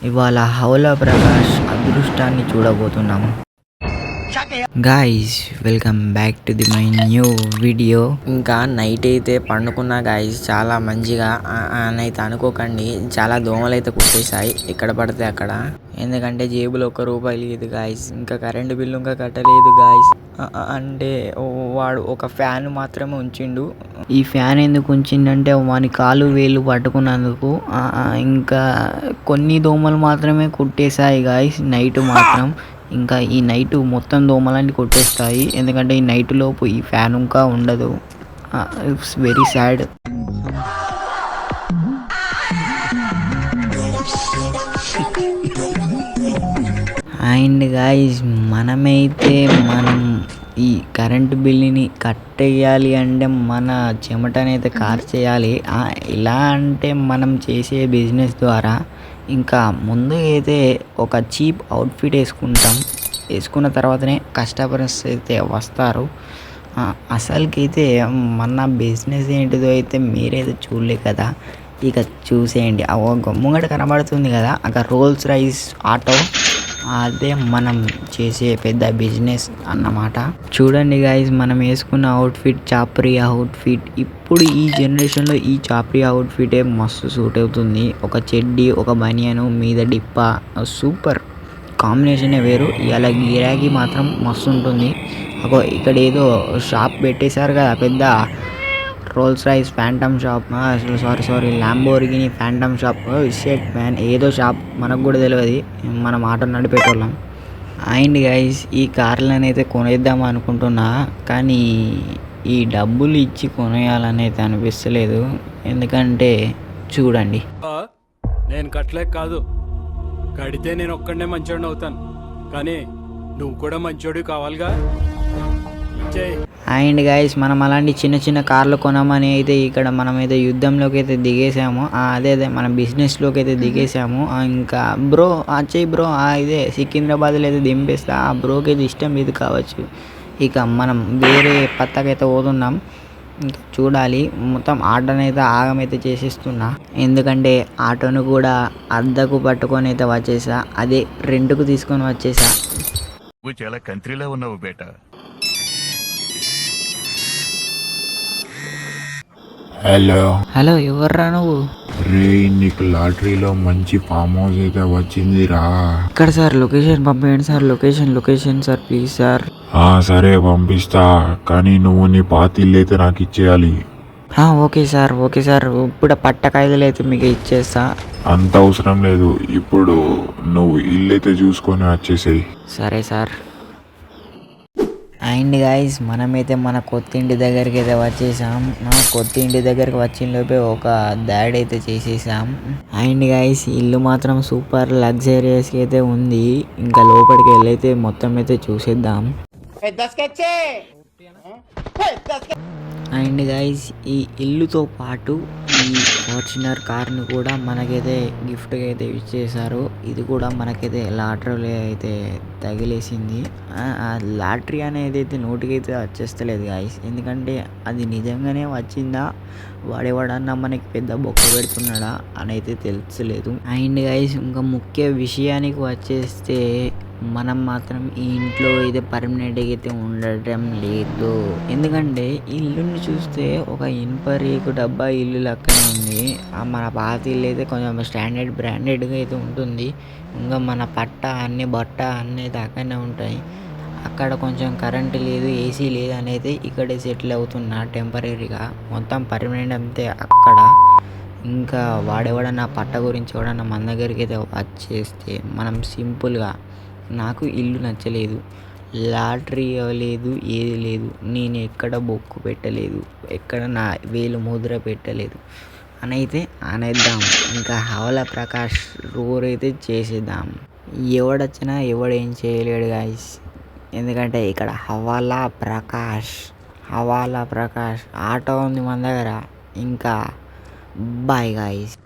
ఇవాళ హౌలా ప్రకాష్ అదృష్టాన్ని చూడబోతున్నాం. Guys welcome back to the my new video. ఇంకా నైట్ అయితే పండుకున్నా గాయ్స్, చాలా మంచిగా అయితే అనుకోకండి, చాలా దోమలు అయితే కుట్టేశాయి ఎక్కడ పడితే అక్కడ. ఎందుకంటే జేబులో ₹1 లేదు గాయ్స్, ఇంకా కరెంటు బిల్లు ఇంకా కట్టలేదు గాయ్స్. అంటే వాడు ఒక ఫ్యాన్ మాత్రమే ఉంచిండు. ఈ ఫ్యాన్ ఎందుకు ఉంచిండంటే వాని కాలు వేలు పట్టుకున్నందుకు. ఇంకా కొన్ని దోమలు మాత్రమే కుట్టేశాయి గాయ్స్ నైట్ మాత్రం. ఇంకా ఈ నైట్ మొత్తం దోమలన్నీ కొట్టేస్తాయి, ఎందుకంటే ఈ నైట్ లోపు ఈ ఫ్యాన్ ఇంకా ఉండదు. It's very sad. And guys మనం ఈ కరెంటు బిల్లుని కట్టేయాలి అంటే మన చెమటనైతే కార్చేయాలి. ఇలా అంటే మనం చేసే బిజినెస్ ద్వారా ఇంకా ముందు అయితే ఒక చీప్ అవుట్ఫిట్ వేసుకున్న తర్వాతనే కస్టమర్స్ అయితే వస్తారు. అసలుకైతే మన బిజినెస్ ఏంటిదో అయితే మీరైతే చూడలే కదా, ఇక చూసేయండి. ముంగట కనబడుతుంది కదా అక్కడ రోల్స్ రాయిస్ ఆటో, అదే మనం చేసే పెద్ద బిజినెస్ అన్నమాట. చూడండి గాయస్, మనం వేసుకున్న అవుట్ఫిట్ చాప్రీ అవుట్ఫిట్. ఇప్పుడు ఈ జనరేషన్లో ఈ చాప్రీ అవుట్ఫిటే మస్తు సూట్ అవుతుంది. ఒక చెడ్డీ, ఒక బనియను, మీద డిప్ప, సూపర్ కాంబినేషనే వేరు. ఇలా గిరాకీ మాత్రం మస్తు ఉంటుంది. ఇక్కడ ఏదో షాప్ పెట్టేశారు కదా, పెద్ద Rolls Royce Phantom shop, sorry Lamborghini Phantom shop. Shit man, ఏదో షాప్ మనకు కూడా తెలియదు, మనం ఆటో నడిపేటోళ్ళం. అండ్ గైస్, ఈ కార్లను అయితే కొనేద్దాం అనుకుంటున్నా, కానీ ఈ డబ్బులు ఇచ్చి కొనేయాలని అయితే అనిపిస్తలేదు. ఎందుకంటే చూడండి, నేను కట్టలేక కాదు, కడితే నేను ఒక్కడనే మంచోడిని అవుతాను, కానీ నువ్వు కూడా మంచోడు కావాలిగా. అండ్ గైస్, మనం అలాంటి చిన్న చిన్న కార్లు కొనమని అయితే ఇక్కడ మనమైతే యుద్ధంలోకి అయితే దిగేసాము. అదే మన బిజినెస్లోకి అయితే దిగేసాము. ఇంకా బ్రో అచ్చయ్ బ్రో, ఇదే సికింద్రాబాద్లో అయితే దింపేస్తా. ఆ బ్రోకి అయితే ఇష్టం ఇది కావచ్చు. ఇక మనం వేరే పత్తకైతే పోతున్నాం. ఇంకా చూడాలి, మొత్తం ఆటోని అయితే ఆగమైతే చేసేస్తున్నా. ఎందుకంటే ఆటోను కూడా అద్దెకు పట్టుకొని అయితే వచ్చేసా, అదే రెంట్కు తీసుకొని వచ్చేసా. చాలా కంట్రీలో ఉన్నావు బేట. హలో, ఎవర్రా నువ్వు? రే, నీకు లాటరీలో మంచి ఫామ్ హౌస్ అయితే వచ్చింది రా. ఇక్కడ సార్, లొకేషన్ పంపేయండి sir. Location sir, please sir. సరే పంపిస్తా, కానీ నువ్వు నీ పాత ఇల్లు అయితే నాకు ఇచ్చేయాలి. Okay sir. ఇప్పుడు పట్టకాయలు అయితే మీకు ఇచ్చేస్తా. అంత అవసరం లేదు, ఇప్పుడు నువ్వు ఇల్లు అయితే చూసుకొని వచ్చేసేయి. సరే సార్. అండ్ గాయస్, మనమైతే మన కొత్త ఇంటి దగ్గరికి అయితే వచ్చేసాం. కొత్త ఇంటి దగ్గరికి వచ్చిన లోపే ఒక దాడి అయితే చేసేసాం. అండ్ గాయస్, ఇల్లు మాత్రం సూపర్ లగ్జరియస్గా అయితే ఉంది. ఇంకా లోపలికి వెళ్ళైతే మొత్తం అయితే చూసేద్దాం. అండ్ గైస్, ఈ ఇల్లుతో పాటు ఈ ఫార్చునర్ కార్ని కూడా మనకైతే గిఫ్ట్గా అయితే ఇచ్చేసారు. ఇది కూడా మనకైతే లాటరీలో అయితే తగిలేసింది. ఆ లాటరీ అనేది అయితే నోటికైతే వచ్చేస్తలేదు గాయస్, ఎందుకంటే అది నిజంగానే వచ్చిందా, వాడేవాడన్నా మనకి పెద్ద బొక్క పెడుతున్నాడా అని అయితే తెలుసలేదు. అండ్ గైస్, ఇంకా ముఖ్య విషయానికి వచ్చేస్తే మనం మాత్రం ఈ ఇంట్లో అయితే పర్మనెంట్గా అయితే ఉండటం లేదు. ఎందుకంటే ఈ ఇల్లుని చూస్తే ఒక ఇనుప రేకు డబ్బా ఇల్లు లెక్కనే ఉంది. మన పాత ఇల్లు అయితే కొంచెం స్టాండర్డ్ బ్రాండెడ్గా అయితే ఉంటుంది. ఇంకా మన బట్ట అన్నీ అయితే అక్కడనే ఉంటాయి. అక్కడ కొంచెం కరెంటు లేదు, ఏసీ లేదు అని అయితే ఇక్కడే సెటిల్ అవుతున్నా టెంపరీగా. మొత్తం పర్మనెంట్ అంతే అక్కడ. ఇంకా వాడెవడన్నా పట్ట గురించి ఎవడన్నా మన దగ్గరికి అయితే వచ్చేస్తే మనం సింపుల్గా, నాకు ఇల్లు నచ్చలేదు, లాటరీ లేదు, ఏది లేదు, నేను ఎక్కడ బొక్కు పెట్టలేదు, ఎక్కడ నా వేలు ముద్ర పెట్టలేదు అని అయితే అనేద్దాం. ఇంకా హౌలా ప్రకాష్ రోర్ అయితే చేసేద్దాం. ఎవడొచ్చినా ఎవడేం చేయలేడు గాయస్, ఎందుకంటే ఇక్కడ హవాలా ప్రకాష్ ఆటో ఉంది మన దగ్గర. ఇంకా బాయ్ గాయస్.